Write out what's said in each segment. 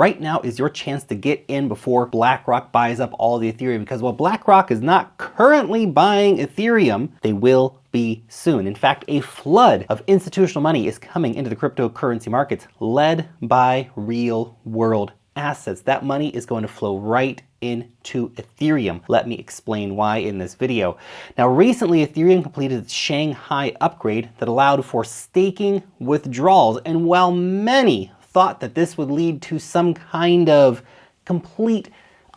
right now is your chance to get in before BlackRock buys up all the Ethereum, because while BlackRock is not currently buying Ethereum, they will be soon. In fact, a flood of institutional money is coming into the cryptocurrency markets, led by real world assets. That money is going to flow right into Ethereum. Let me explain why in this video. Now, recently, Ethereum completed its Shanghai upgrade that allowed for staking withdrawals. And while many thought that this would lead to some kind of complete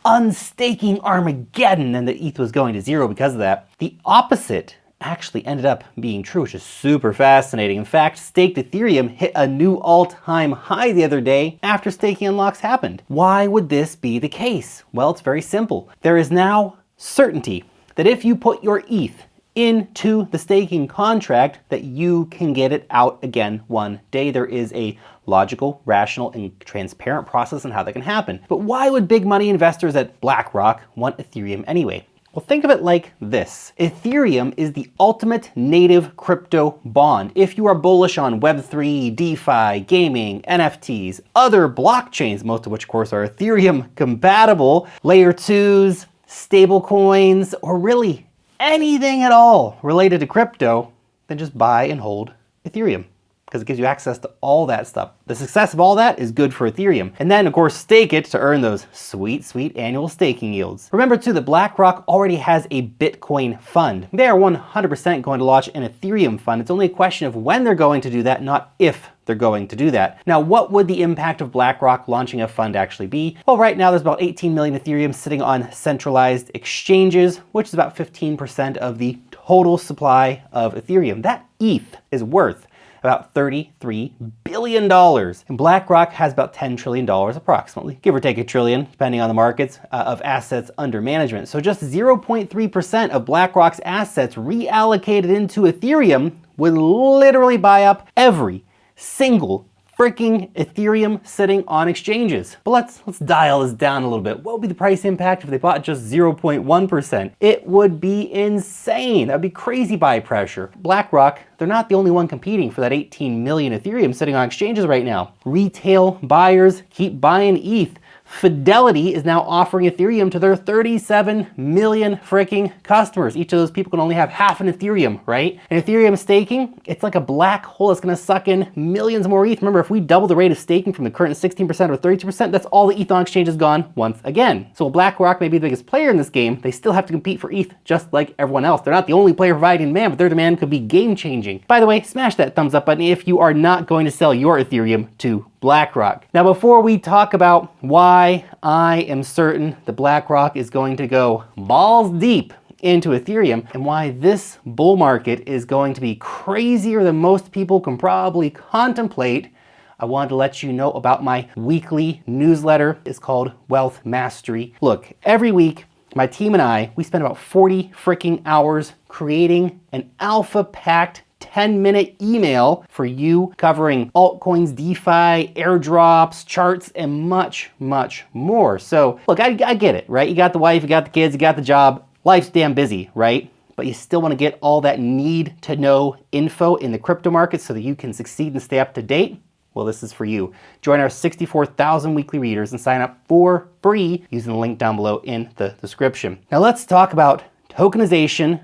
unstaking Armageddon and that ETH was going to zero because of that, the opposite actually ended up being true, which is super fascinating. In fact, staked Ethereum hit a new all-time high the other day after staking unlocks happened. Why would this be the case? Well, it's very simple. There is now certainty that if you put your ETH into the staking contract, that you can get it out again one day. There is a logical, rational, and transparent process on how that can happen. But why would big money investors at BlackRock want Ethereum anyway? Well, think of it like this. Ethereum is the ultimate native crypto bond. If you are bullish on Web3, DeFi, gaming, NFTs, other blockchains, most of which of course are Ethereum compatible, layer 2s, stable coins, or really anything at all related to crypto, then just buy and hold Ethereum, because it gives you access to all that stuff. The success of all that is good for Ethereum. And then, of course, stake it to earn those sweet, sweet annual staking yields. Remember, too, that BlackRock already has a Bitcoin fund. They are 100% going to launch an Ethereum fund. It's only a question of when they're going to do that, not if they're going to do that. Now, what would the impact of BlackRock launching a fund actually be? Well, right now there's about 18 million Ethereum sitting on centralized exchanges, which is about 15% of the total supply of Ethereum. That ETH is worth about $33 billion. And BlackRock has about $10 trillion approximately, give or take a trillion, depending on the markets, of assets under management. So just 0.3% of BlackRock's assets reallocated into Ethereum would literally buy up every single freaking Ethereum sitting on exchanges. But let's dial this down a little bit. What would be the price impact if they bought just 0.1%? It would be insane. That would be crazy buy pressure. BlackRock, they're not the only one competing for that 18 million Ethereum sitting on exchanges right now. Retail buyers keep buying ETH. Fidelity is now offering Ethereum to their 37 million freaking customers. Each of those people can only have half an Ethereum, right? And Ethereum staking, it's like a black hole that's gonna suck in millions more ETH. Remember, if we double the rate of staking from the current 16% or 32%, that's all the ETH on exchange is gone once again. So while BlackRock may be the biggest player in this game, they still have to compete for ETH just like everyone else. They're not the only player providing demand, but their demand could be game changing. By the way, smash that thumbs up button if you are not going to sell your Ethereum to BlackRock. Now, before we talk about why I am certain that BlackRock is going to go balls deep into Ethereum and why this bull market is going to be crazier than most people can probably contemplate, I wanted to let you know about my weekly newsletter. It's called Wealth Mastery. Look, every week, my team and I, we spend about 40 freaking hours creating an alpha-packed 10-minute email for you covering altcoins, DeFi, airdrops, charts, and much, much more. So look, I get it, right? You got the wife, you got the kids, you got the job. Life's damn busy, right? But you still want to get all that need to know info in the crypto market so that you can succeed and stay up to date. Well, this is for you. Join our 64,000 weekly readers and sign up for free using the link down below in the description. Now let's talk about tokenization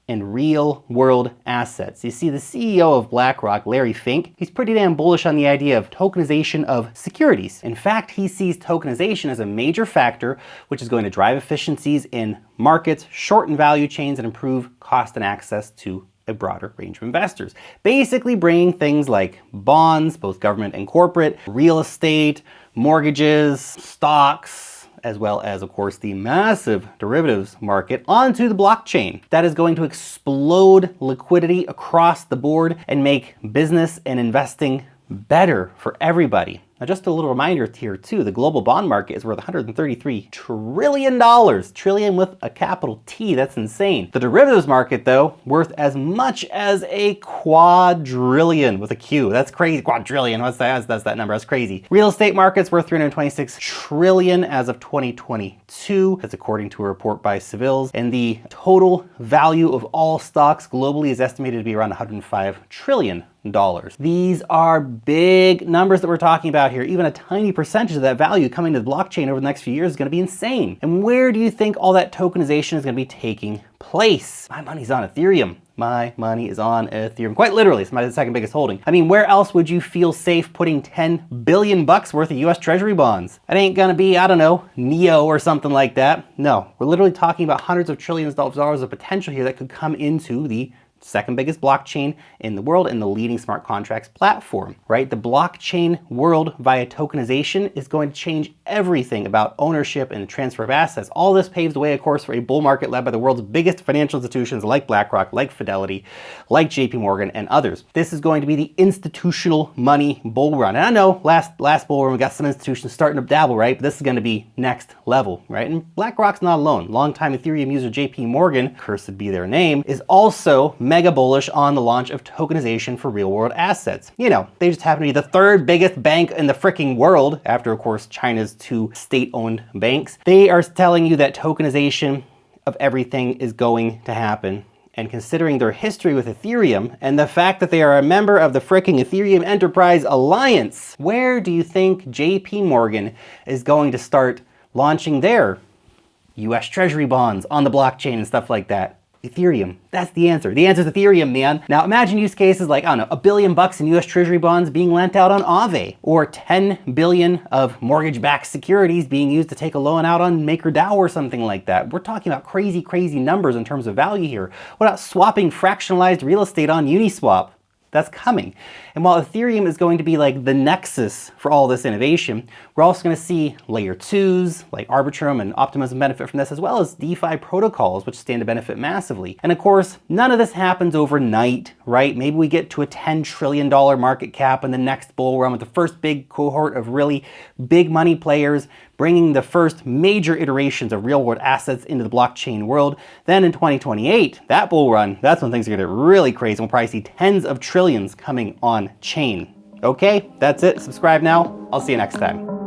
and real world assets. You see, the CEO of BlackRock, Larry Fink, he's pretty damn bullish on the idea of tokenization of securities. In fact, he sees tokenization as a major factor which is going to drive efficiencies in markets, shorten value chains, and improve cost and access to a broader range of investors. Basically bringing things like bonds, both government and corporate, real estate, mortgages, stocks, as well as, of course, the massive derivatives market onto the blockchain. That is going to explode liquidity across the board and make business and investing better for everybody. Now, just a little reminder here too, the global bond market is worth $133 trillion, trillion with a capital T, that's insane. The derivatives market though, worth as much as a quadrillion with a Q. That's crazy, quadrillion, what's that? That's that number, that's crazy. Real estate market's worth 326 trillion as of 2022. That's according to a report by Seville's. And the total value of all stocks globally is estimated to be around 105 trillion These are big numbers that we're talking about here. Even a tiny percentage of that value coming to the blockchain over the next few years is going to be insane. And where do you think all that tokenization is going to be taking place? My money's on Ethereum. My money is on Ethereum. Quite literally, it's my second biggest holding. I mean, where else would you feel safe putting 10 billion bucks worth of US Treasury bonds? It ain't gonna be, I don't know, NEO or something like that. No, we're literally talking about hundreds of trillions of dollars of potential here that could come into the second biggest blockchain in the world and the leading smart contracts platform, right? The blockchain world via tokenization is going to change everything about ownership and the transfer of assets. All this paves the way, of course, for a bull market led by the world's biggest financial institutions like BlackRock, like Fidelity, like JP Morgan, and others. This is going to be the institutional money bull run. And I know last bull run, we got some institutions starting to dabble, right? But this is going to be next level, right? And BlackRock's not alone. Longtime Ethereum user JP Morgan, cursed be their name, is also mega bullish on the launch of tokenization for real world assets. You know, they just happen to be the third biggest bank in the freaking world, after of course China's two state-owned banks. They are telling you that tokenization of everything is going to happen. And considering their history with Ethereum and the fact that they are a member of the fricking Ethereum Enterprise Alliance, where do you think JP Morgan is going to start launching their US Treasury bonds on the blockchain and stuff like that? Ethereum. That's the answer. The answer is Ethereum, man. Now imagine use cases like, I don't know, $1 billion in US Treasury bonds being lent out on Aave, or 10 billion of mortgage-backed securities being used to take a loan out on MakerDAO or something like that. We're talking about crazy, crazy numbers in terms of value here. What about swapping fractionalized real estate on Uniswap? That's coming. And while Ethereum is going to be like the nexus for all this innovation, we're also going to see layer 2s like Arbitrum and Optimism benefit from this, as well as DeFi protocols, which stand to benefit massively. And of course, none of this happens overnight, right? Maybe we get to a $10 trillion market cap in the next bull run with the first big cohort of really big money players bringing the first major iterations of real world assets into the blockchain world. Then in 2028, that bull run, that's when things are gonna get really crazy. We'll probably see tens of trillions coming on chain. Okay, that's it. Subscribe now. I'll see you next time.